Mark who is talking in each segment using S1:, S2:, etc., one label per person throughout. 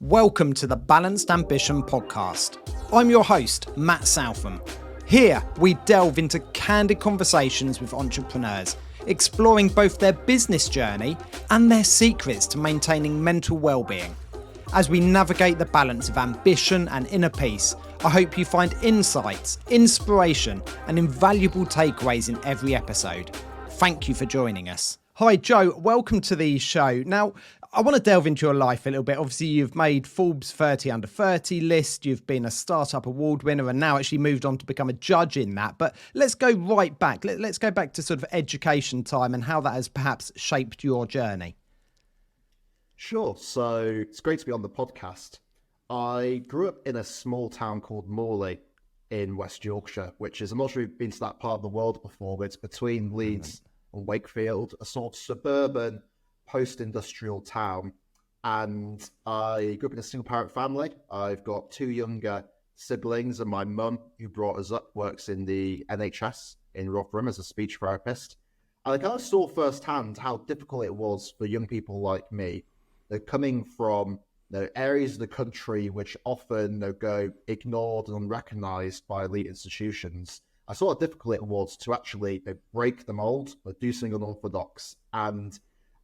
S1: Welcome to the Balanced Ambition podcast. I'm your host, Matt Southam. Here, we delve into candid conversations with entrepreneurs, exploring both their business journey and their secrets to maintaining mental well-being. As we navigate the balance of ambition and inner peace, I hope you find insights, inspiration, and invaluable takeaways in every episode. Thank you for joining us. Hi, Joe. Welcome to the show. Now, I want to delve into your life a little bit. Obviously, you've made Forbes 30 under 30 list. You've been a startup award winner and now actually moved on to become a judge in that. But let's go right back. Let's go back to sort of education time and how that has perhaps shaped your journey.
S2: Sure. So it's great to be on the podcast. I grew up in a small town called Morley in West Yorkshire, which is, I'm not sure if you've been to that part of the world before, but it's between Leeds and Wakefield, a sort of suburban post-industrial town. And I grew up in a single parent family. I've got two younger siblings, and my mum, who brought us up, works in the NHS in Rotherham as a speech therapist. And I kind of saw firsthand how difficult it was for young people like me. They're coming from areas of the country which often go ignored and unrecognised by elite institutions. I saw how difficult it was to actually break the mold, do something unorthodox, and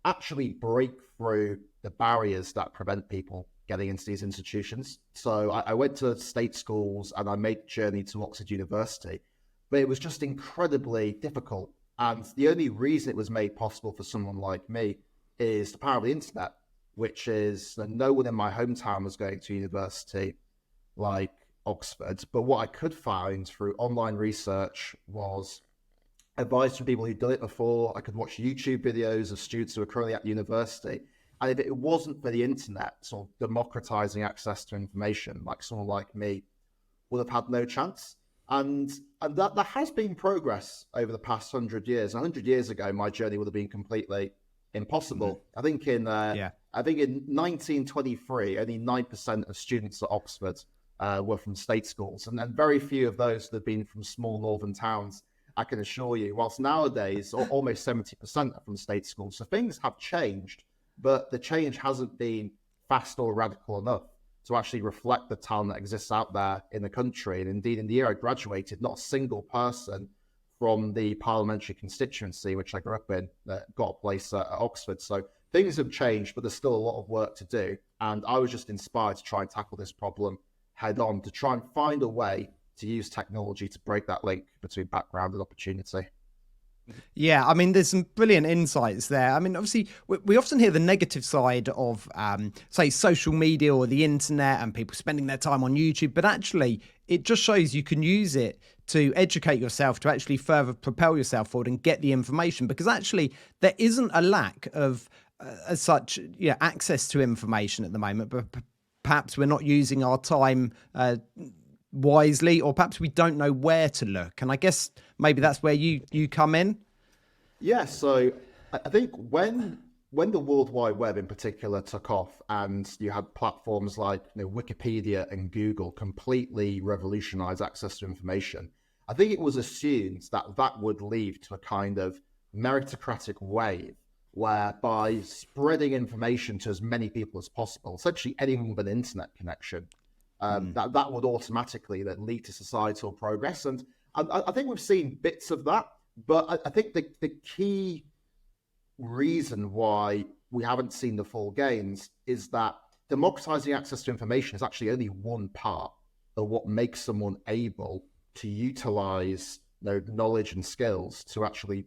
S2: actually break through the barriers that prevent people getting into these institutions. So I went to state schools and I made the journey to Oxford University, but it was just incredibly difficult. And the only reason it was made possible for someone like me is the power of the internet, which is that no one in my hometown was going to university like Oxford. But what I could find through online research was advice from people who'd done it before. I could watch YouTube videos of students who are currently at university. And if it wasn't for the internet, sort of democratizing access to information, like someone like me would have had no chance. And that there has been progress over the past 100 years. 100 years ago, my journey would have been completely impossible. I think in 1923, only 9% of students at Oxford were from state schools, and then very few of those had been from small northern towns, I can assure you, whilst nowadays almost 70% are from state schools. So things have changed, but the change hasn't been fast or radical enough to actually reflect the talent that exists out there in the country. And indeed, in the year I graduated, not a single person from the parliamentary constituency, which I grew up in, got a place at Oxford. So things have changed, but there's still a lot of work to do. And I was just inspired to try and tackle this problem head on, to try and find a way to use technology to break that link between background and opportunity.
S1: Yeah, I mean, there's some brilliant insights there. I mean, obviously, we often hear the negative side of, say, social media or the internet and people spending their time on YouTube, but actually, it just shows you can use it to educate yourself, to actually further propel yourself forward and get the information, because actually, there isn't a lack of, as such, access to information at the moment, but perhaps we're not using our time wisely, or perhaps we don't know where to look. And I guess maybe that's where you come in.
S2: Yeah, so I think when the World Wide Web in particular took off, and you had platforms like Wikipedia and Google completely revolutionize access to information, I think it was assumed that that would lead to a kind of meritocratic wave, where by spreading information to as many people as possible, essentially anyone with an internet connection, that would automatically then lead to societal progress. And I think we've seen bits of that, but I think the key reason why we haven't seen the full gains is that democratizing access to information is actually only one part of what makes someone able to utilize knowledge and skills to actually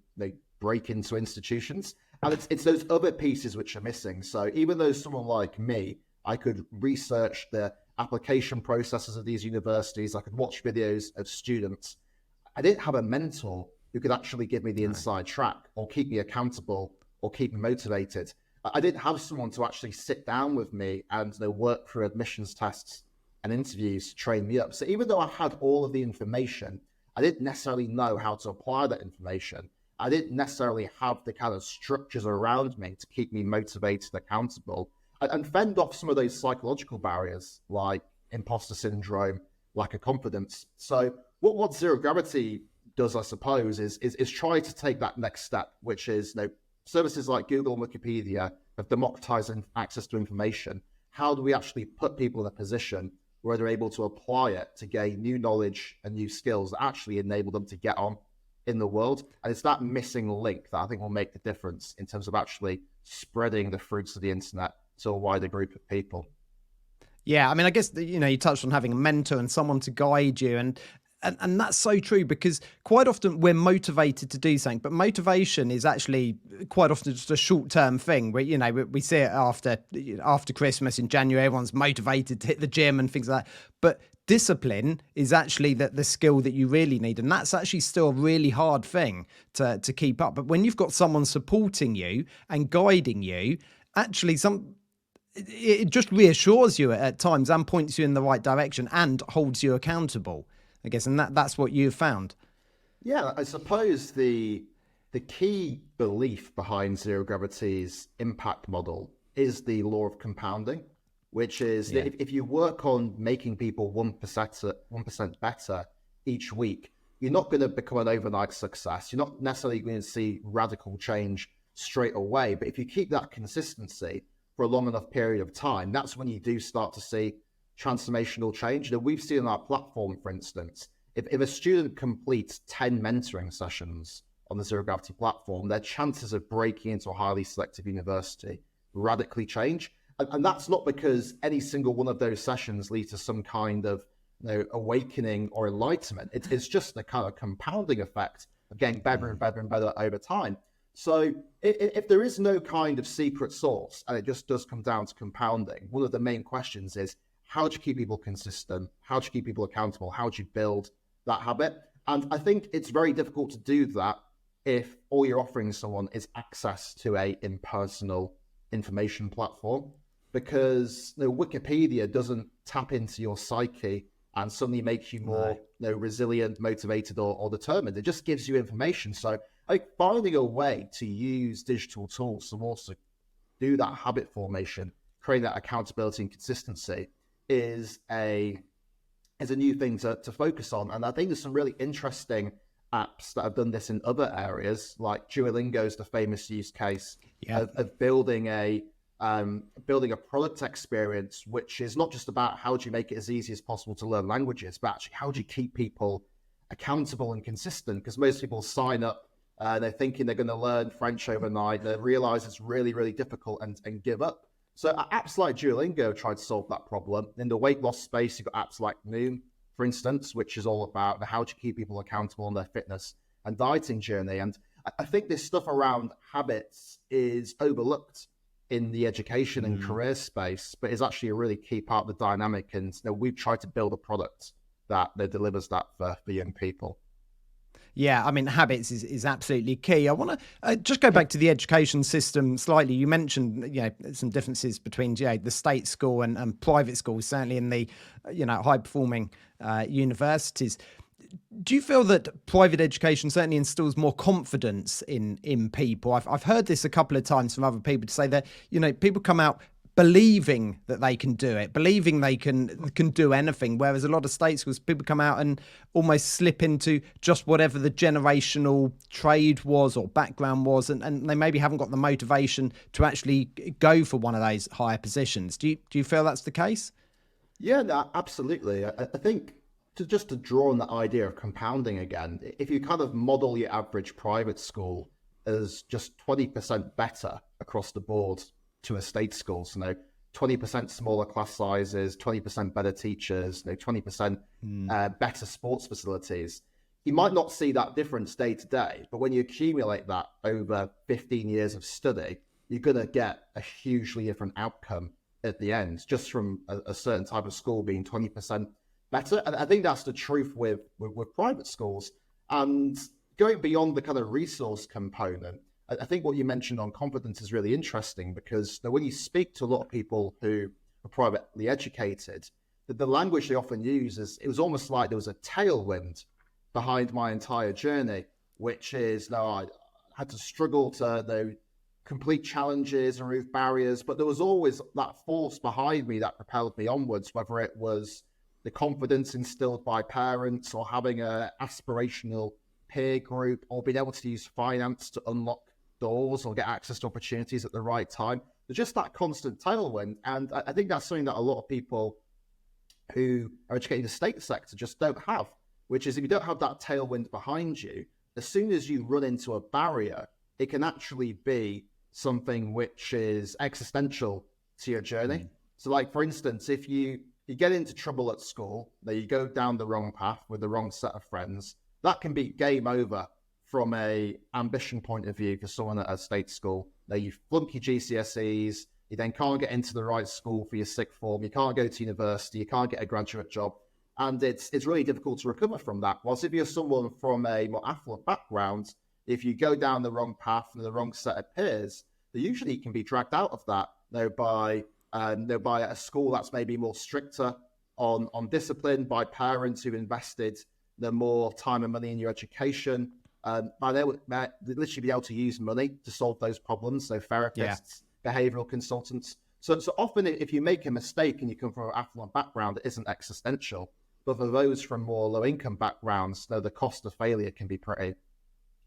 S2: break into institutions. And it's those other pieces which are missing. So even though someone like me, I could research the application processes of these universities, I could watch videos of students, I didn't have a mentor who could actually give me the inside track or keep me accountable or keep me motivated. I didn't have someone to actually sit down with me and work through admissions tests and interviews to train me up. So even though I had all of the information, I didn't necessarily know how to apply that information. I didn't necessarily have the kind of structures around me to keep me motivated and accountable and fend off some of those psychological barriers like imposter syndrome, lack of confidence. So what Zero Gravity does, I suppose, is try to take that next step, which is services like Google and Wikipedia have democratized access to information. how do we actually put people in a position where they're able to apply it to gain new knowledge and new skills that actually enable them to get on in the world? And it's that missing link that I think will make the difference in terms of actually spreading the fruits of the internet to a wider group of people.
S1: Yeah, I mean, I guess, you touched on having a mentor and someone to guide you. And that's so true, because quite often we're motivated to do something, but motivation is actually quite often just a short-term thing where, we see it after Christmas in January, everyone's motivated to hit the gym and things like that. But discipline is actually the skill that you really need. And that's actually still a really hard thing to keep up. But when you've got someone supporting you and guiding you, actually it just reassures you at times and points you in the right direction and holds you accountable, I guess. And that's what you've found.
S2: Yeah, I suppose the key belief behind Zero Gravity's impact model is the law of compounding, which is that if you work on making people 1% better each week, you're not going to become an overnight success. You're not necessarily going to see radical change straight away. But if you keep that consistency for a long enough period of time, that's when you do start to see transformational change. We've seen on our platform, for instance, if a student completes 10 mentoring sessions on the Zero Gravity platform, their chances of breaking into a highly selective university radically change. And that's not because any single one of those sessions leads to some kind of awakening or enlightenment. It's just the kind of compounding effect of getting better and better and better over time. So if there is no kind of secret sauce, and it just does come down to compounding, one of the main questions is, how do you keep people consistent? How do you keep people accountable? How do you build that habit? And I think it's very difficult to do that if all you're offering someone is access to a impersonal information platform, because Wikipedia doesn't tap into your psyche and suddenly make you more resilient, motivated, or determined. It just gives you information. So finding a way to use digital tools to also do that habit formation, create that accountability and consistency is a new thing to focus on. And I think there's some really interesting apps that have done this in other areas, like Duolingo is the famous use case of building a product experience, which is not just about how do you make it as easy as possible to learn languages, but actually how do you keep people accountable and consistent? Because most people sign up, they're thinking they're going to learn French overnight, they realize it's really, really difficult and give up. So apps like Duolingo try to solve that problem. In the weight loss space, you've got apps like Noom, for instance, which is all about how to keep people accountable on their fitness and dieting journey. And I think this stuff around habits is overlooked in the education and career space, but is actually a really key part of the dynamic. And we've tried to build a product that delivers that for young people.
S1: Yeah, I mean, habits is absolutely key. I want to just go back to the education system slightly. You mentioned, some differences between, the state school and private schools, certainly in the, high performing universities. Do you feel that private education certainly instills more confidence in people? I've heard this a couple of times from other people to say that, people come out believing that they can do it, believing they can do anything, whereas a lot of state schools, people come out and almost slip into just whatever the generational trade was or background was, and they maybe haven't got the motivation to actually go for one of those higher positions. Do you feel that's the case?
S2: Yeah, no, absolutely. I think to draw on that idea of compounding again, if you kind of model your average private school as just 20% better across the board to a state school, so 20% smaller class sizes, 20% better teachers, 20% better sports facilities, you might not see that difference day to day, but when you accumulate that over 15 years of study, you're going to get a hugely different outcome at the end, just from a certain type of school being 20% better. And I think that's the truth with private schools. And going beyond the kind of resource component, I think what you mentioned on confidence is really interesting, because when you speak to a lot of people who are privately educated, the language they often use is, it was almost like there was a tailwind behind my entire journey, which is, I had to struggle to complete challenges and remove barriers, but there was always that force behind me that propelled me onwards, whether it was the confidence instilled by parents or having an aspirational peer group or being able to use finance to unlock doors or get access to opportunities at the right time. There's just that constant tailwind. And I think that's something that a lot of people who are educated in the state sector just don't have, which is if you don't have that tailwind behind you, as soon as you run into a barrier, it can actually be something which is existential to your journey. So like, for instance, if you get into trouble at school, that you go down the wrong path with the wrong set of friends, that can be game over from a ambition point of view for someone at a state school. Now you flunk your GCSEs, you then can't get into the right school for your sixth form, you can't go to university, you can't get a graduate job, and it's really difficult to recover from that. Whilst if you're someone from a more affluent background, if you go down the wrong path and the wrong set of peers, they usually can be dragged out of that by a school that's maybe more stricter on discipline, by parents who've invested the more time and money in your education. By they literally be able to use money to solve those problems. So therapists, behavioral consultants. So often if you make a mistake and you come from an affluent background, it isn't existential. But for those from more low income backgrounds, the cost of failure can be pretty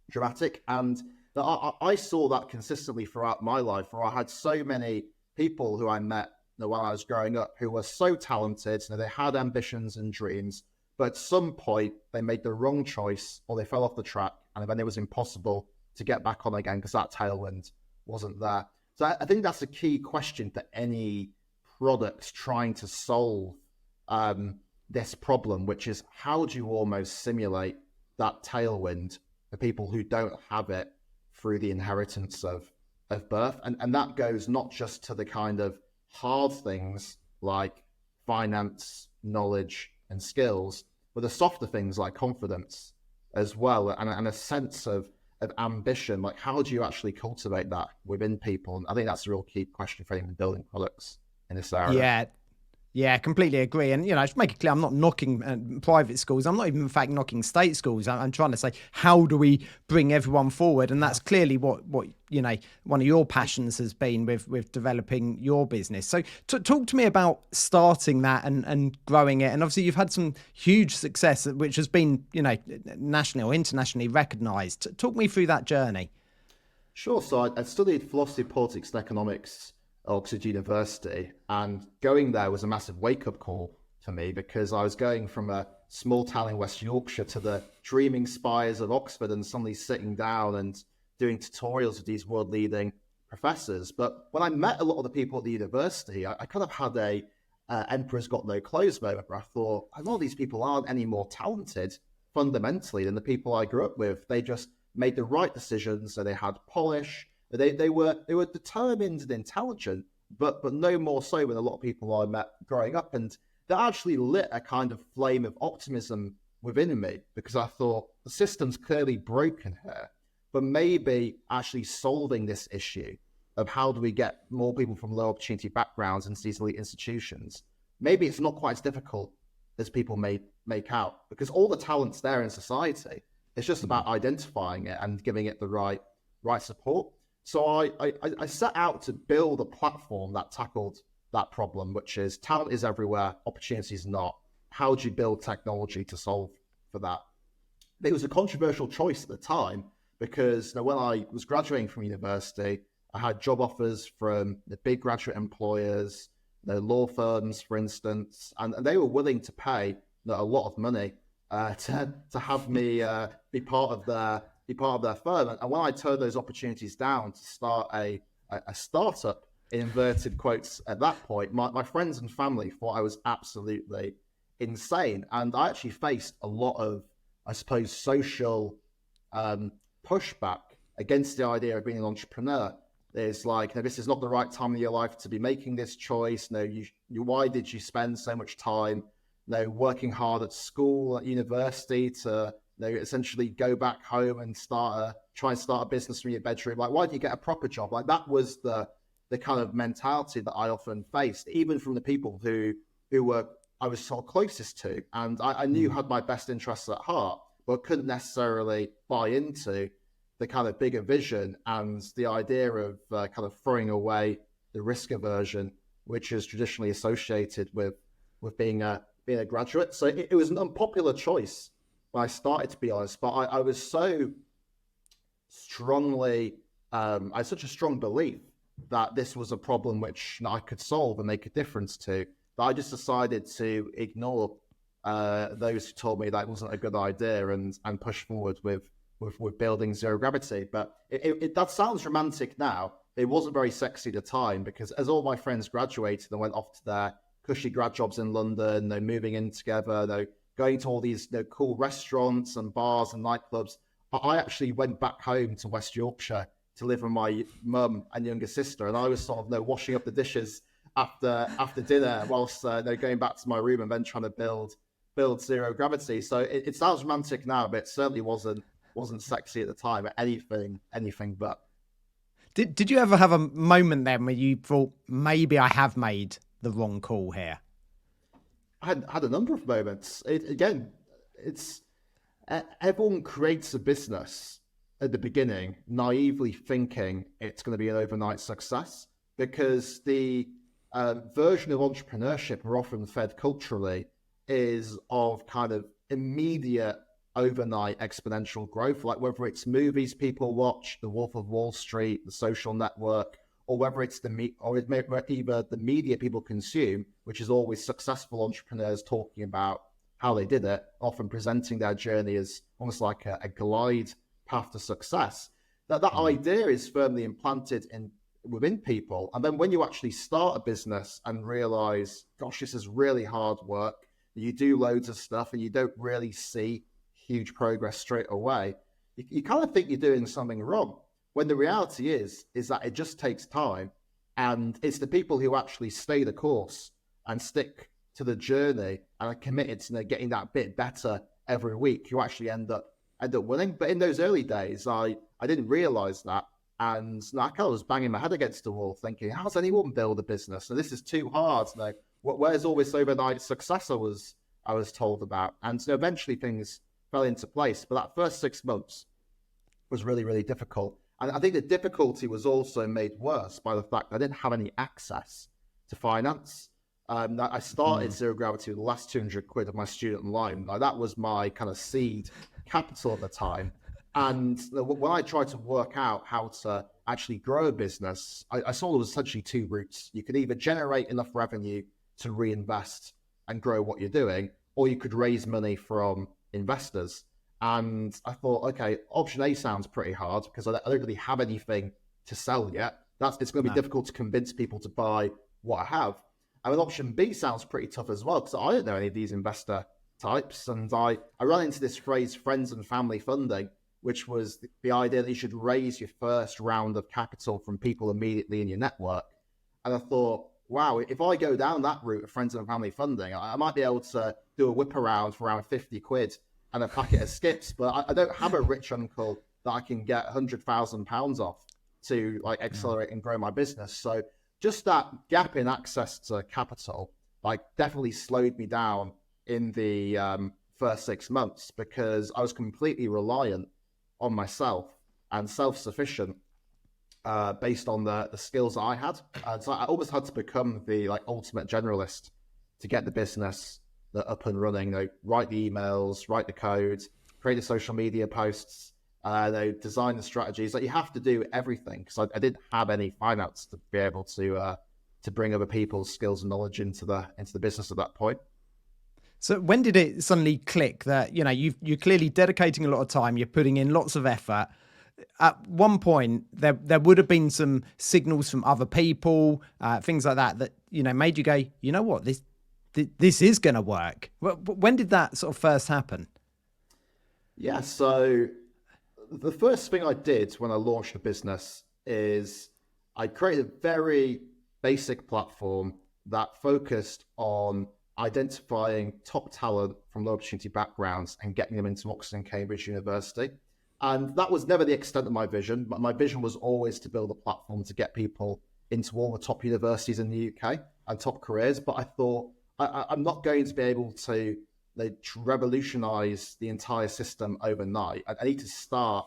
S2: dramatic. And I saw that consistently throughout my life, where I had so many people who I met while I was growing up who were so talented, they had ambitions and dreams, but at some point they made the wrong choice or they fell off the track, and then it was impossible to get back on again because that tailwind wasn't there. So I think that's a key question for any product trying to solve this problem, which is how do you almost simulate that tailwind for people who don't have it through the inheritance of birth? And that goes not just to the kind of hard things like finance, knowledge, and skills, but the softer things like confidence as well, and a sense of ambition. Like, how do you actually cultivate that within people? And I think that's a real key question for anyone building products in this area.
S1: Yeah, completely agree. And, just make it clear, I'm not knocking private schools. I'm not even, in fact, knocking state schools. I'm trying to say, how do we bring everyone forward? And that's clearly what one of your passions has been with developing your business. So talk to me about starting that and growing it. And obviously you've had some huge success, which has been, nationally or internationally recognised. Talk me through that journey.
S2: Sure. So I studied philosophy, politics, and economics at Oxford University, and going there was a massive wake-up call for me, because I was going from a small town in West Yorkshire to the dreaming spires of Oxford, and suddenly sitting down and doing tutorials with these world-leading professors. But when I met a lot of the people at the university, I kind of had a emperor's got no clothes moment, where I thought, a lot of these people aren't any more talented fundamentally than the people I grew up with. They just made the right decisions, so they had polish. They were determined and intelligent, but no more so than a lot of people I met growing up. And that actually lit a kind of flame of optimism within me, because I thought the system's clearly broken here, but maybe actually solving this issue of how do we get more people from low opportunity backgrounds into these elite institutions, maybe it's not quite as difficult as people may make out, because all the talent's there in society. It's just about identifying it and giving it the right support. So I set out to build a platform that tackled that problem, which is talent is everywhere, opportunities not. How do you build technology to solve for that? It was a controversial choice at the time, because when I was graduating from university, I had job offers from the big graduate employers, law firms, for instance, and they were willing to pay a lot of money to have me be part of their firm. And when I turned those opportunities down to start a startup, in inverted quotes, at that point, my friends and family thought I was absolutely insane. And I actually faced a lot of, I suppose, social pushback against the idea of being an entrepreneur. There's like, this is not the right time in your life to be making this choice. Why did you spend so much time working hard at school, at university, to essentially go back home and try and start a business from your bedroom? Like, why didn't you get a proper job? Like, that was the kind of mentality that I often faced, even from the people who I was so closest to, and I knew had my best interests at heart, but couldn't necessarily buy into the kind of bigger vision and the idea of kind of throwing away the risk aversion, which is traditionally associated with being a graduate. So it was an unpopular choice when I started, to be honest, but I was so strongly, I had such a strong belief that this was a problem which I could solve and make a difference to, that I just decided to ignore those who told me that wasn't a good idea and push forward with building zero gravity. But that sounds romantic now. It wasn't very sexy at the time, because as all my friends graduated and went off to their cushy grad jobs in London, they're moving in together, they're going to all these cool restaurants and bars and nightclubs, I actually went back home to West Yorkshire to live with my mum and younger sister, and I was sort of washing up the dishes after dinner whilst going back to my room and then trying to build zero gravity. So it sounds romantic now, but it certainly wasn't sexy at the time. Anything but.
S1: Did you ever have a moment then where you thought, maybe I have made the wrong call here?
S2: I had a number of moments. Everyone creates a business at the beginning, naively thinking it's going to be an overnight success, because the version of entrepreneurship we're often fed culturally is of kind of immediate overnight exponential growth, like whether it's movies people watch, The Wolf of Wall Street, The Social Network, or whether it's either the media people consume, which is always successful entrepreneurs talking about how they did it, often presenting their journey as almost like a glide path to success. That idea is firmly implanted within people. And then when you actually start a business and realize, gosh, this is really hard work, you do loads of stuff and you don't really see huge progress straight away, you kind of think you're doing something wrong, when the reality is that it just takes time, and it's the people who actually stay the course and stick to the journey and are committed to getting that bit better every week who actually end up winning. But in those early days, I didn't realize that, and I kind of was banging my head against the wall thinking, how does anyone build a business? And this is too hard. Where's all this overnight success I was told about? And so eventually things fell into place. But that first 6 months was really, really difficult. And I think the difficulty was also made worse by the fact I didn't have any access to finance. I started Zero Gravity with the last 200 quid of my student loan. That was my kind of seed capital at the time. And when I tried to work out how to actually grow a business, I saw there was essentially two routes. You could either generate enough revenue to reinvest and grow what you're doing, or you could raise money from investors. And I thought, okay, option A sounds pretty hard because I don't really have anything to sell yet. It's going to be difficult to convince people to buy what I have. And then option B sounds pretty tough as well, because I don't know any of these investor types. And I ran into this phrase, friends and family funding, which was the idea that you should raise your first round of capital from people immediately in your network. And I thought, wow, if I go down that route of friends and family funding, I might be able to do a whip around for around 50 quid and a packet of skips. But I don't have a rich uncle that I can get £100,000 off to accelerate and grow my business. So just that gap in access to capital definitely slowed me down in the first 6 months, because I was completely reliant on myself and self-sufficient based on the skills that I had. And so I almost had to become the ultimate generalist to get the business up and running. Write the emails, write the code, create the social media posts, design the strategies. You have to do everything, because I didn't have any finance to be able to bring other people's skills and knowledge into the business at that point.
S1: So when did it suddenly click that, you're clearly dedicating a lot of time, you're putting in lots of effort? At one point, there would have been some signals from other people, things like that made you go, you know what, this is going to work. When did that sort of first happen?
S2: Yeah, so the first thing I did when I launched a business is I created a very basic platform that focused on identifying top talent from low opportunity backgrounds and getting them into Oxford and Cambridge University. And that was never the extent of my vision. But my vision was always to build a platform to get people into all the top universities in the UK and top careers. But I thought, I'm not going to be able to revolutionize the entire system overnight. I need to start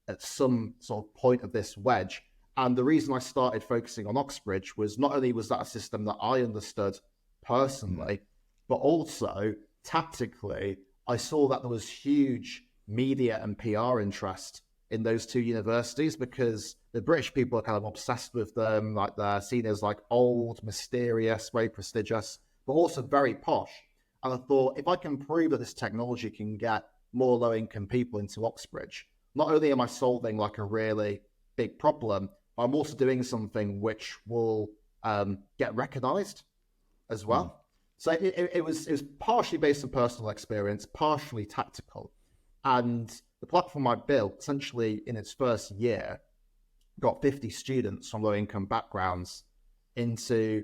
S2: at some sort of point of this wedge. And the reason I started focusing on Oxbridge was not only was that a system that I understood personally, but also tactically, I saw that there was huge media and PR interest in those two universities, because the British people are kind of obsessed with them. Like, they're seen as like old, mysterious, very prestigious, but also very posh. And I thought, if I can prove that this technology can get more low-income people into Oxbridge, not only am I solving like a really big problem, but I'm also doing something which will get recognised as well. So it was partially based on personal experience, partially tactical. And the platform I built, essentially in its first year, got 50 students from low-income backgrounds into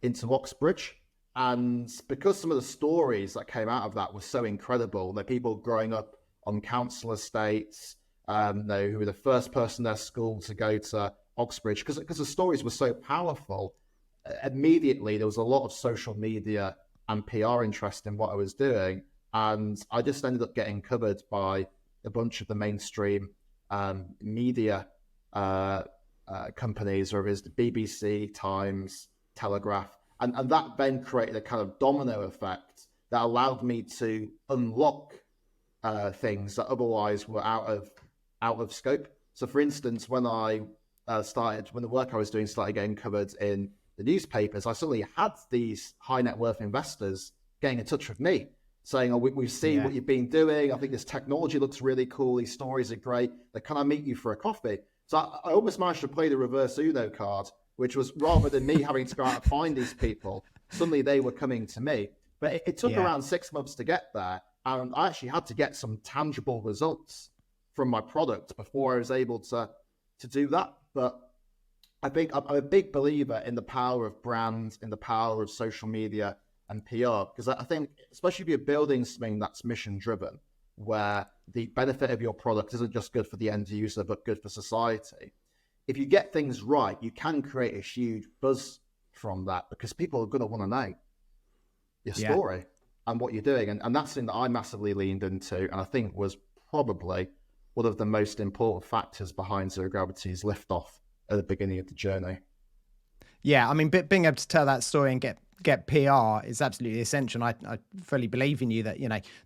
S2: Oxbridge. And because some of the stories that came out of that were so incredible, that people growing up on council estates, who were the first person in their school to go to Oxbridge, because the stories were so powerful, immediately there was a lot of social media and PR interest in what I was doing. And I just ended up getting covered by a bunch of the mainstream media companies, whether it's the BBC, Times, Telegraph. And that then created a kind of domino effect that allowed me to unlock things that otherwise were out of scope. So, for instance, when when the work I was doing started getting covered in the newspapers, I suddenly had these high net worth investors getting in touch with me, saying, "Oh, we've seen what you've been doing. I think this technology looks really cool. These stories are great. Can I meet you for a coffee?" So I almost managed to play the reverse Uno card, which was, rather than me having to go out and find these people, suddenly they were coming to me. But it took around 6 months to get there. And I actually had to get some tangible results from my product before I was able to do that. But I think I'm a big believer in the power of brand, in the power of social media and PR, because I think, especially if you're building something that's mission driven, where the benefit of your product isn't just good for the end user, but good for society. If you get things right, you can create a huge buzz from that, because people are going to want to know your story and what you're doing. And that's something that I massively leaned into, and I think was probably one of the most important factors behind Zero Gravity's liftoff at the beginning of the journey.
S1: Yeah, I mean, being able to tell that story and get PR is absolutely essential. I fully believe in you that,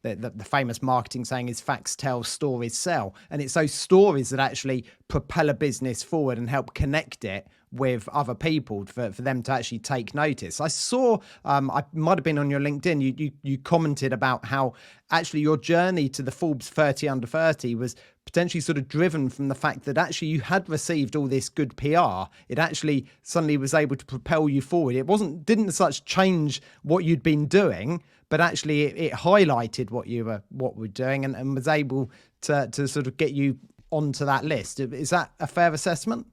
S1: the famous marketing saying is facts tell, stories sell. And it's those stories that actually propel a business forward and help connect it with other people for them to actually take notice. I saw, I might have been on your LinkedIn, you commented about how actually your journey to the Forbes 30 under 30 was potentially sort of driven from the fact that actually you had received all this good PR. It actually suddenly was able to propel you forward. It didn't such change what you'd been doing, but actually it highlighted what we're doing and was able to sort of get you onto that list. Is that a fair assessment?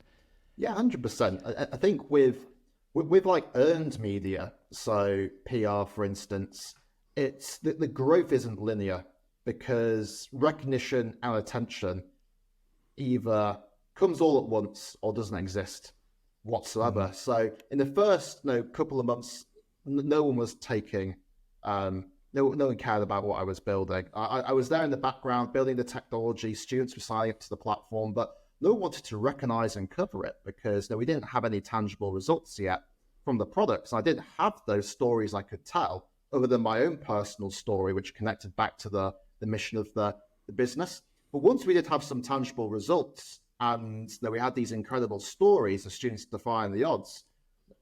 S2: Yeah, 100%. I think with like earned media, so PR, for instance, it's the growth isn't linear, because recognition and attention either comes all at once or doesn't exist whatsoever. So in the first couple of months, no one was taking, no one cared about what I was building. I was there in the background building the technology, students were signing up to the platform, but no one wanted to recognize and cover it, because we didn't have any tangible results yet from the products. I didn't have those stories I could tell, other than my own personal story, which connected back to the mission of the business. But once we did have some tangible results, and we had these incredible stories of students defying the odds,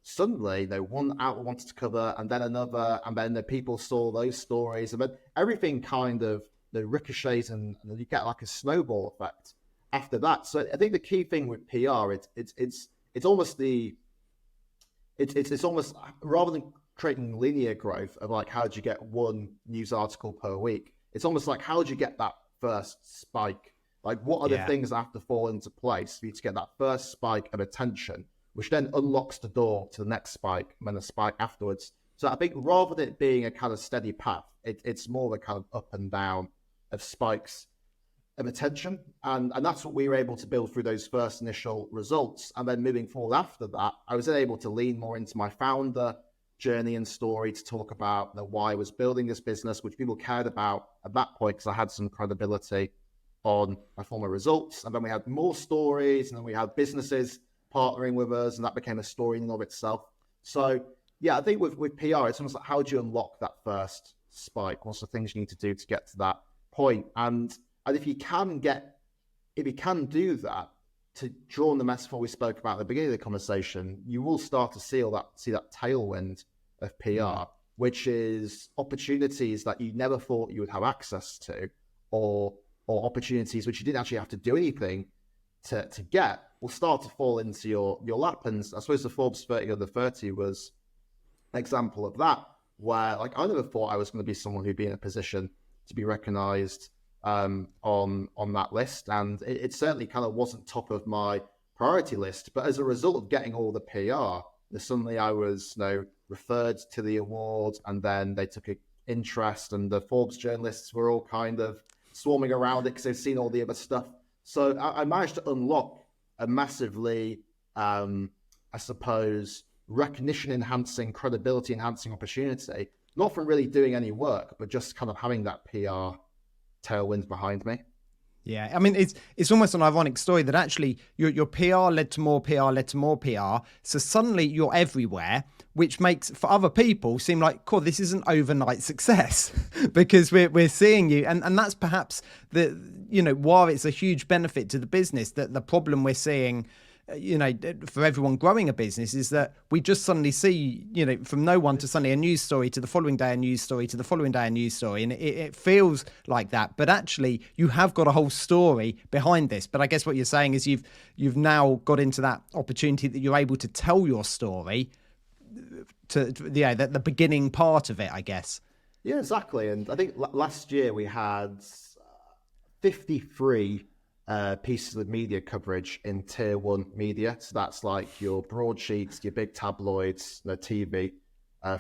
S2: suddenly one outlet wanted to cover, and then another, and then the people saw those stories, and then everything kind of ricochets, and you get like a snowball effect after that. So I think the key thing with PR, it's almost rather than creating linear growth of like, how do you get one news article per week? It's almost like, how do you get that first spike? Like, what are the things that have to fall into place for you to get that first spike of attention, which then unlocks the door to the next spike and then the spike afterwards. So I think rather than it being a kind of steady path, it's more of a kind of up and down of spikes of attention. And that's what we were able to build through those first initial results. And then moving forward after that, I was then able to lean more into my founder journey and story to talk about why I was building this business, which people cared about at that point, because I had some credibility on my former results. And then we had more stories, and then we had businesses partnering with us, and that became a story in and of itself. So yeah, I think with PR, it's almost like, how do you unlock that first spike? What's the things you need to do to get to that point? And if you can get if you can do that, to draw on the metaphor we spoke about at the beginning of the conversation, you will start to see that tailwind of PR, which is opportunities that you never thought you would have access to, or opportunities which you didn't actually have to do anything to get, will start to fall into your lap. And I suppose the Forbes 30 under 30 was an example of that, where like I never thought I was going to be someone who'd be in a position to be recognized on that list, and it certainly kind of wasn't top of my priority list. But as a result of getting all the PR, suddenly I was referred to the award, and then they took an interest, and the Forbes journalists were all kind of swarming around it because they've seen all the other stuff. So I managed to unlock a massively, I suppose, recognition-enhancing, credibility-enhancing opportunity, not from really doing any work, but just kind of having that PR tailwind behind me.
S1: Yeah, I mean, it's almost an ironic story that actually your PR led to more PR, led to more PR. So suddenly you're everywhere, which makes for other people seem like, cool, this is an overnight success because we're seeing you. And that's perhaps while it's a huge benefit to the business, that the problem we're seeing, for everyone growing a business is that we just suddenly see, from no one to suddenly a news story to the following day, a news story to the following day, a news story. And it feels like that. But actually, you have got a whole story behind this. But I guess what you're saying is you've now got into that opportunity that you're able to tell your story to the beginning part of it, I guess.
S2: Yeah, exactly. And I think last year we had 53 pieces of media coverage in tier one media. So that's like your broadsheets, your big tabloids, the TV,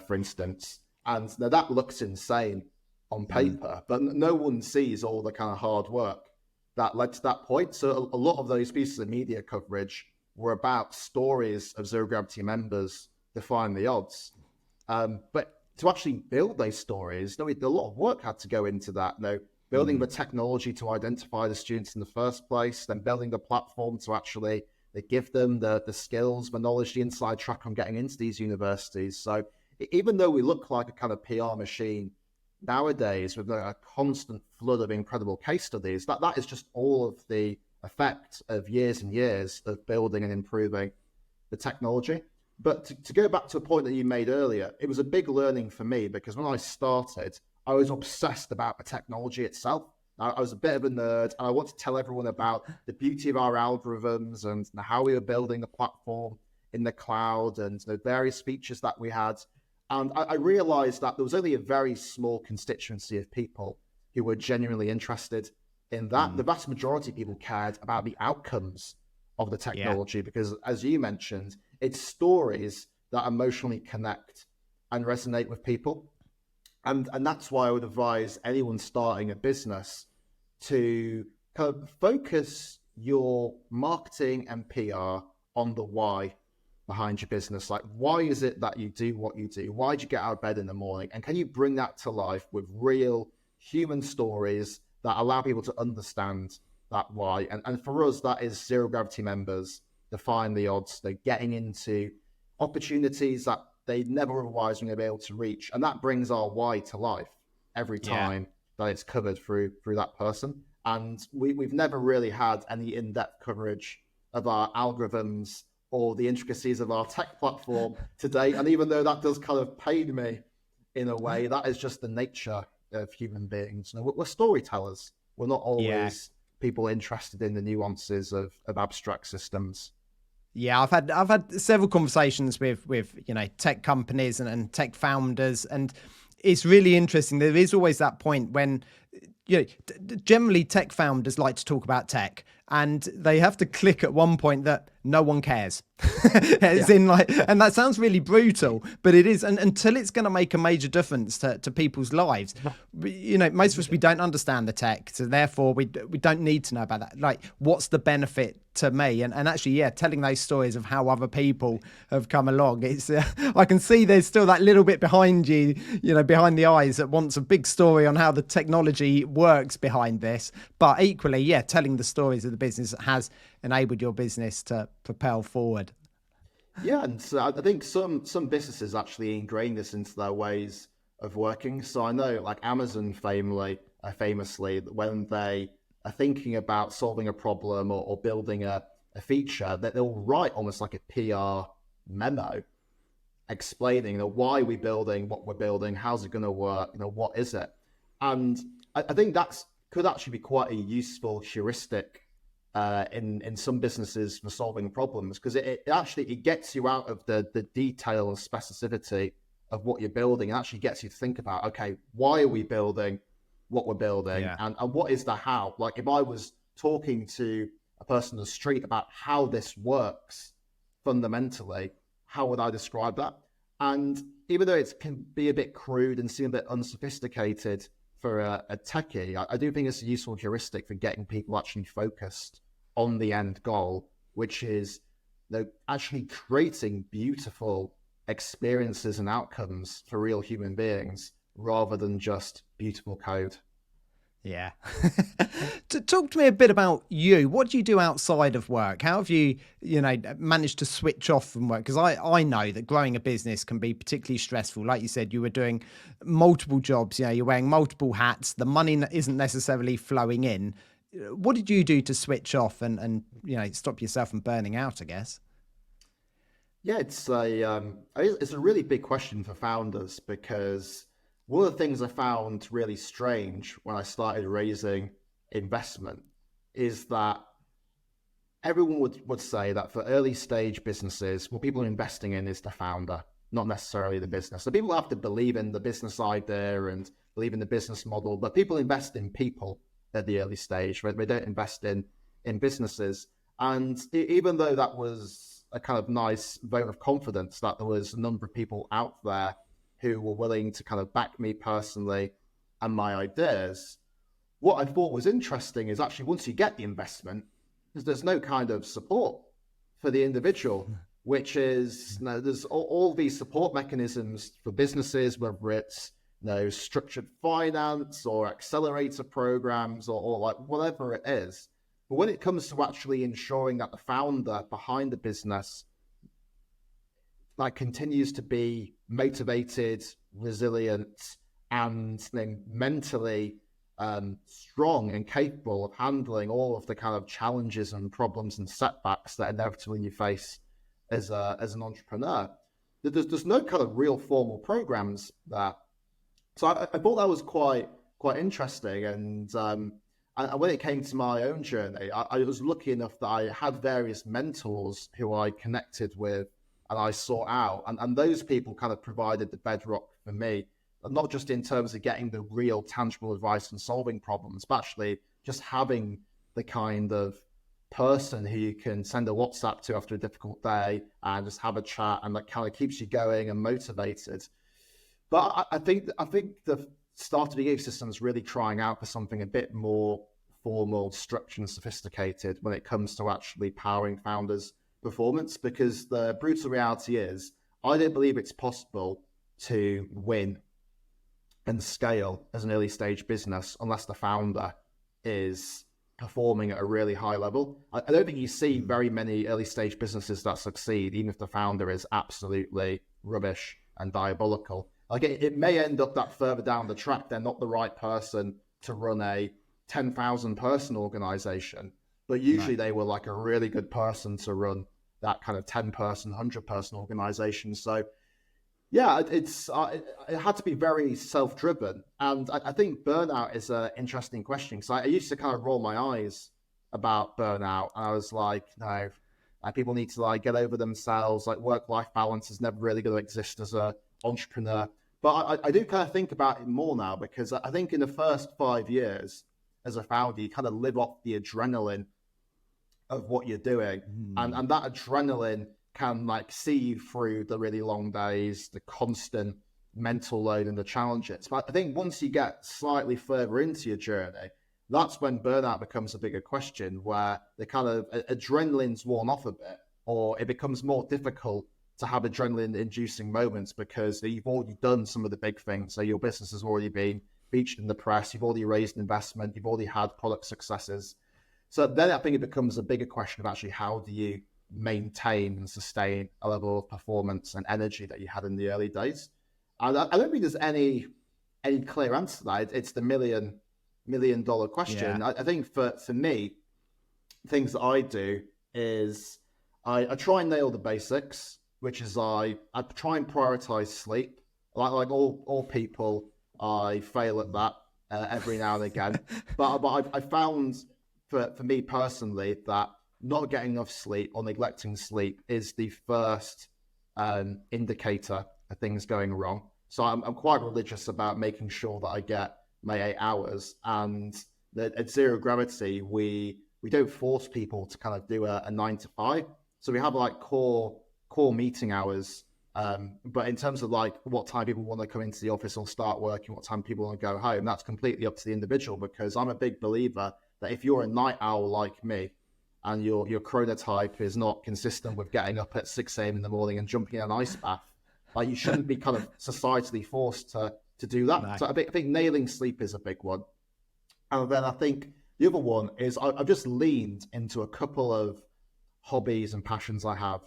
S2: for instance. And now that looks insane on paper, but no one sees all the kind of hard work that led to that point. So a lot of those pieces of media coverage were about stories of Zero Gravity members defying the odds. But to actually build those stories, a lot of work had to go into that. Building the technology to identify the students in the first place, then building the platform to actually give them the skills, the knowledge, the inside track on getting into these universities. So even though we look like a kind of PR machine nowadays with a constant flood of incredible case studies, that is just all of the effect of years and years of building and improving the technology. But to go back to a point that you made earlier, it was a big learning for me because when I started, I was obsessed about the technology itself. I was a bit of a nerd, and I wanted to tell everyone about the beauty of our algorithms and how we were building the platform in the cloud and the various features that we had. And I realized that there was only a very small constituency of people who were genuinely interested in that. The vast majority of people cared about the outcomes of the technology because, as you mentioned, it's stories that emotionally connect and resonate with people. And that's why I would advise anyone starting a business to kind of focus your marketing and PR on the why behind your business. Like, why is it that you do what you do? Why do you get out of bed in the morning? And can you bring that to life with real human stories that allow people to understand that why? And for us, that is Zero Gravity members defying the odds. They're getting into opportunities that they never otherwise going to be able to reach. And that brings our why to life every time that it's covered through that person. And we've never really had any in-depth coverage of our algorithms or the intricacies of our tech platform today. And even though that does kind of pain me in a way, that is just the nature of human beings. We're storytellers. We're not always people interested in the nuances of abstract systems.
S1: Yeah, I've had several conversations with tech companies and tech founders, and it's really interesting. There is always that point when generally tech founders like to talk about tech, and they have to click at one point that no one cares. And that sounds really brutal, but it is. And until it's going to make a major difference to people's lives, most of us, we don't understand the tech. So therefore we don't need to know about that. Like, what's the benefit to me? And actually, telling those stories of how other people have come along. It's, I can see there's still that little bit behind you, behind the eyes that wants a big story on how the technology works behind this. But equally, telling the stories of the business that has enabled your business to propel forward.
S2: Yeah, and so I think some businesses actually ingrain this into their ways of working. So I know, like Amazon famously, when they are thinking about solving a problem or building a feature, that they'll write almost like a PR memo explaining, why we're building what we're building, how's it going to work, what is it? And I think that's could actually be quite a useful heuristic in some businesses for solving problems, because it actually gets you out of the detail and specificity of what you're building, and actually gets you to think about, okay, why are we building what we're building, and what is the how? Like, if I was talking to a person on the street about how this works fundamentally, how would I describe that? And even though it can be a bit crude and seem a bit unsophisticated for a techie, I do think it's a useful heuristic for getting people actually focused on the end goal, which is actually creating beautiful experiences and outcomes for real human beings rather than just beautiful code.
S1: Yeah. Talk to me a bit about you. What do you do outside of work? How have you, managed to switch off from work? Because I know that growing a business can be particularly stressful. Like you said, you were doing multiple jobs. You're wearing multiple hats. The money isn't necessarily flowing in. What did you do to switch off and stop yourself from burning out, I guess?
S2: Yeah, it's a really big question for founders, because one of the things I found really strange when I started raising investment is that everyone would say that for early stage businesses, what people are investing in is the founder, not necessarily the business. So people have to believe in the business idea and believe in the business model, but people invest in people at the early stage, right? They don't invest in businesses. And even though that was a kind of nice vote of confidence that there was a number of people out there who were willing to kind of back me personally and my ideas, what I thought was interesting is actually once you get the investment, there's no kind of support for the individual, which is, there's all these support mechanisms for businesses, whether it's structured finance or accelerator programs or like whatever it is. But when it comes to actually ensuring that the founder behind the business continues to be motivated, resilient, and then mentally strong and capable of handling all of the kind of challenges and problems and setbacks that inevitably you face as an entrepreneur, there's no kind of real formal programs there. So I thought that was quite interesting. And when it came to my own journey, I was lucky enough that I had various mentors who I connected with and I sought out. And those people kind of provided the bedrock for me, not just in terms of getting the real tangible advice and solving problems, but actually just having the kind of person who you can send a WhatsApp to after a difficult day and just have a chat, and that kind of keeps you going and motivated. But I think the startup ecosystem is really trying out for something a bit more formal, structured, and sophisticated when it comes to actually powering founders' performance. Because the brutal reality is, I don't believe it's possible to win and scale as an early stage business unless the founder is performing at a really high level. I don't think you see very many early stage businesses that succeed, even if the founder is absolutely rubbish and diabolical. Like it may end up that further down the track, they're not the right person to run a 10,000 person organization, but usually they were like a really good person to run that kind of 10 person, 100 person organization. So yeah, it had to be very self-driven. And I think burnout is an interesting question, because I used to kind of roll my eyes about burnout. And I was like, no, people need to get over themselves. Work-life balance is never really going to exist as an entrepreneur. But I do kind of think about it more now, because I think in the first 5 years as a founder, you kind of live off the adrenaline of what you're doing. And that adrenaline can see you through the really long days, the constant mental load and the challenges. But I think once you get slightly further into your journey, that's when burnout becomes a bigger question, where the kind of adrenaline's worn off a bit, or it becomes more difficult to have adrenaline-inducing moments because you've already done some of the big things. So your business has already been featured in the press, you've already raised investment, you've already had product successes. So then I think it becomes a bigger question of actually how do you maintain and sustain a level of performance and energy that you had in the early days. And I don't think there's any clear answer to that. It's the million million question.
S1: Yeah.
S2: I think for me, things that I do is I try and nail the basics, which is I try and prioritize sleep. Like all people, I fail at that every now and again. But I found for me personally that not getting enough sleep or neglecting sleep is the first indicator of things going wrong. So I'm quite religious about making sure that I get my 8 hours. And at Zero Gravity, we don't force people to kind of do a 9 to 5. So we have like core meeting hours. But in terms of like what time people want to come into the office or start working, what time people want to go home, that's completely up to the individual, because I'm a big believer that if you're a night owl like me and your chronotype is not consistent with getting up at 6 a.m. in the morning and jumping in an ice bath, like you shouldn't be kind of societally forced to do that.
S1: No.
S2: So I think nailing sleep is a big one. And then I think the other one is I've just leaned into a couple of hobbies and passions I have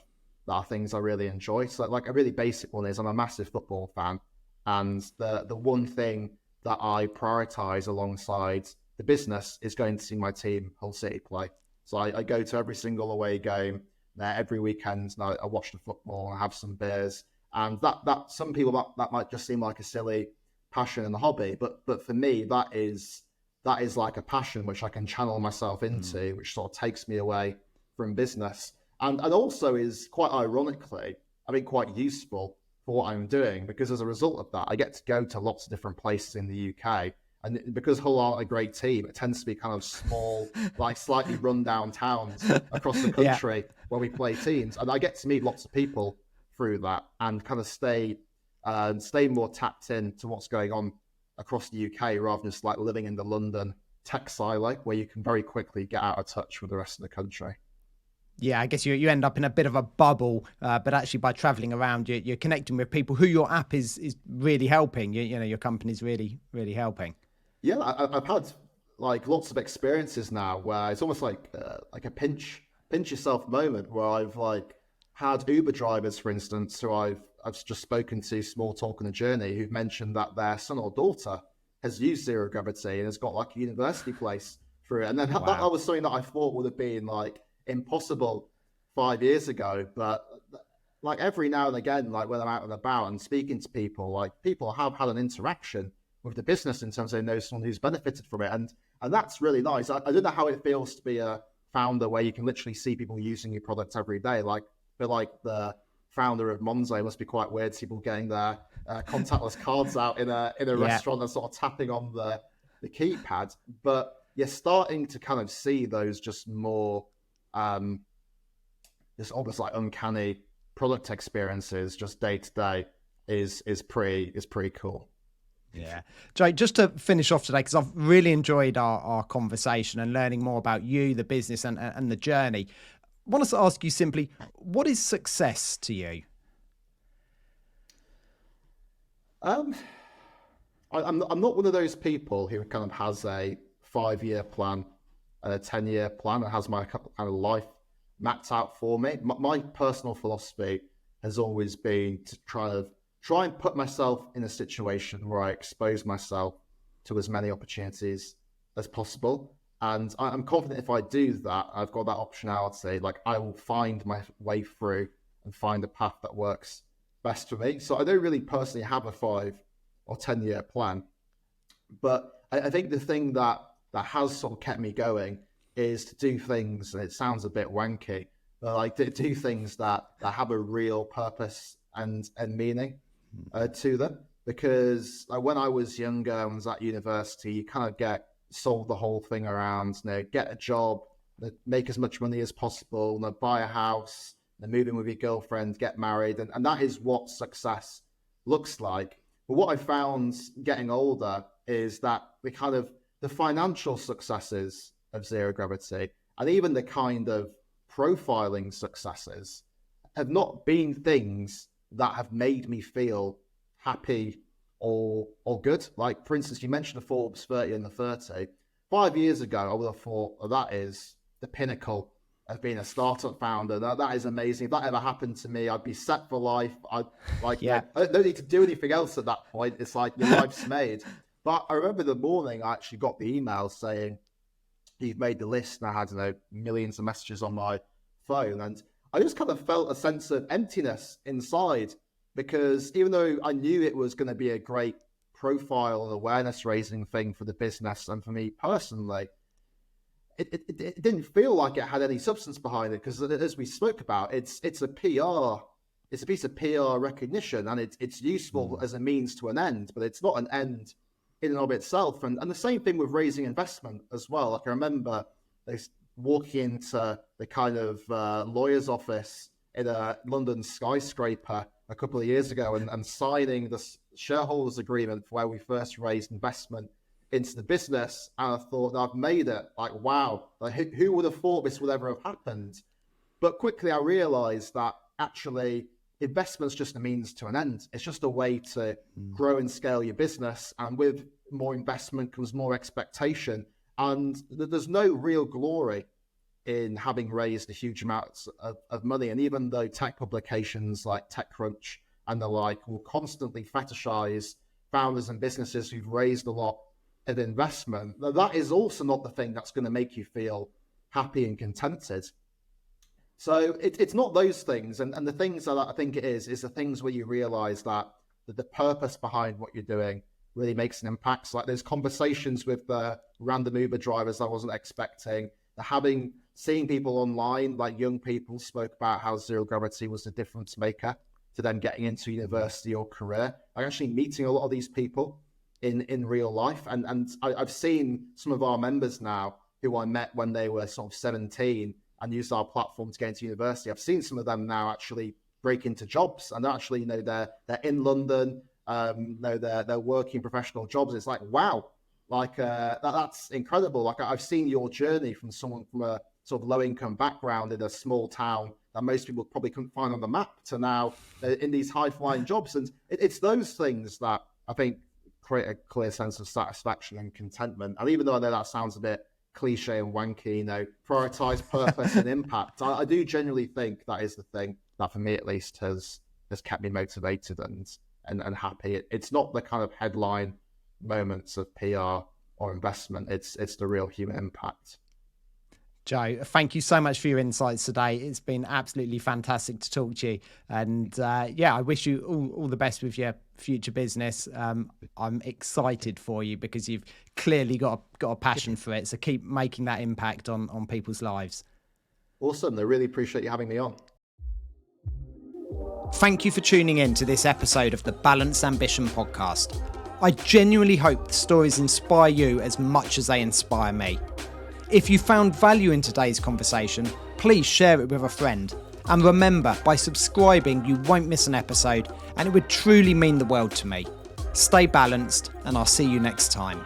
S2: that are things I really enjoy. So like a really basic one is I'm a massive football fan. And the one thing that I prioritize alongside the business is going to see my team, Hull City, play. So I go to every single away game every weekend, and I watch the football and I have some beers. And that some people that might just seem like a silly passion and a hobby, but for me that is like a passion which I can channel myself into, which sort of takes me away from business, and also is quite ironically, I think, quite useful for what I'm doing, because as a result of that, I get to go to lots of different places in the UK. And because Hull aren't a great team, it tends to be kind of small, like slightly run-down towns across the country where we play teams. And I get to meet lots of people through that and kind of stay more tapped in to what's going on across the UK, rather than just like living in the London tech silo where you can very quickly get out of touch with the rest of the country.
S1: Yeah, I guess you end up in a bit of a bubble, but actually by traveling around, you're connecting with people who your app is really helping. You know, your company's really, really helping.
S2: Yeah, I've had like lots of experiences now where it's almost like a pinch yourself moment, where I've like had Uber drivers, for instance, who I've just spoken to, small talk on a journey, who've mentioned that their son or daughter has used Zero Gravity and has got like a university place through it. And then that was something that I thought would have been like impossible 5 years ago, but like every now and again, like when I'm out and about and speaking to people, like people have had an interaction with the business in terms of they know someone who's benefited from it, and that's really nice. I don't know how it feels to be a founder where you can literally see people using your product every day. Like feel like the founder of Monzo must be quite weird, people getting their contactless cards out in a restaurant and sort of tapping on the keypad. But you're starting to kind of see those just more just almost like uncanny product experiences just day to day is pretty cool.
S1: Yeah. Joe, just to finish off today, because I've really enjoyed our conversation and learning more about you, the business and the journey. I want to ask you simply, what is success to you?
S2: I'm not one of those people who kind of has a 5-year plan and a 10-year plan and has my kind of life mapped out for me. My personal philosophy has always been to try and put myself in a situation where I expose myself to as many opportunities as possible. And I'm confident if I do that, I've got that optionality, like I will find my way through and find a path that works best for me. So I don't really personally have a 5 or 10-year plan. But I think the thing that has sort of kept me going is to do things, and it sounds a bit wanky, but like to do things that have a real purpose and meaning to them. Because when I was younger and was at university, you kind of get sold the whole thing around, get a job, make as much money as possible, buy a house, move in with your girlfriend, get married, and that is what success looks like. But what I found getting older is that the financial successes of Zero Gravity and even the kind of profiling successes have not been things that have made me feel happy or good. Like, for instance, you mentioned the Forbes 30 and the 30. 5 years ago, I would have thought that is the pinnacle of being a startup founder. That is amazing. If that ever happened to me, I'd be set for life. I don't need to do anything else at that point. It's like your life's made. But I remember the morning I actually got the email saying, you've made the list, and I had, millions of messages on my phone. And I just kind of felt a sense of emptiness inside, because even though I knew it was going to be a great profile and awareness raising thing for the business and for me personally, it didn't feel like it had any substance behind it, because as we spoke about, it's a piece of PR recognition, and it's useful as a means to an end, but it's not an end in and of itself. And the same thing with raising investment as well. Like I remember walking into the kind of lawyer's office in a London skyscraper a couple of years ago and signing the shareholders agreement for where we first raised investment into the business. And I thought, I've made it. Like, wow, like, who would have thought this would ever have happened? But quickly I realized that actually investment's just a means to an end. It's just a way to grow and scale your business. And with more investment comes more expectation. And there's no real glory in having raised a huge amounts of money. And even though tech publications like TechCrunch and the like will constantly fetishize founders and businesses who've raised a lot of investment, that is also not the thing that's going to make you feel happy and contented. So it's not those things. And the things that I think it is the things where you realize that the purpose behind what you're doing really makes an impact. So like there's conversations with the random Uber drivers I wasn't expecting. Seeing people online, like young people spoke about how zero gravity was the difference maker to them getting into university or career. I'm actually meeting a lot of these people in real life. And I've seen some of our members now who I met when they were sort of 17 and used our platform to get into university. I've seen some of them now actually break into jobs, and actually, they're in London, they're working professional jobs. It's like, wow, like that's incredible. Like I've seen your journey from someone from a sort of low income background in a small town that most people probably couldn't find on the map to now in these high flying jobs. And it's those things that I think create a clear sense of satisfaction and contentment. And even though I know that sounds a bit cliche and wanky, prioritize purpose and impact, I do genuinely think that is the thing that for me at least has kept me motivated and happy. It's not the kind of headline moments of PR or investment, it's the real human impact.
S1: Joe, thank you so much for your insights today. It's been absolutely fantastic to talk to you. And I wish you all the best with your future business. I'm excited for you because you've clearly got a passion for it. So keep making that impact on people's lives.
S2: Awesome. I really appreciate you having me on.
S1: Thank you for tuning in to this episode of the Balanced Ambition podcast. I genuinely hope the stories inspire you as much as they inspire me. If you found value in today's conversation, please share it with a friend. And remember, by subscribing, you won't miss an episode, and it would truly mean the world to me. Stay balanced, and I'll see you next time.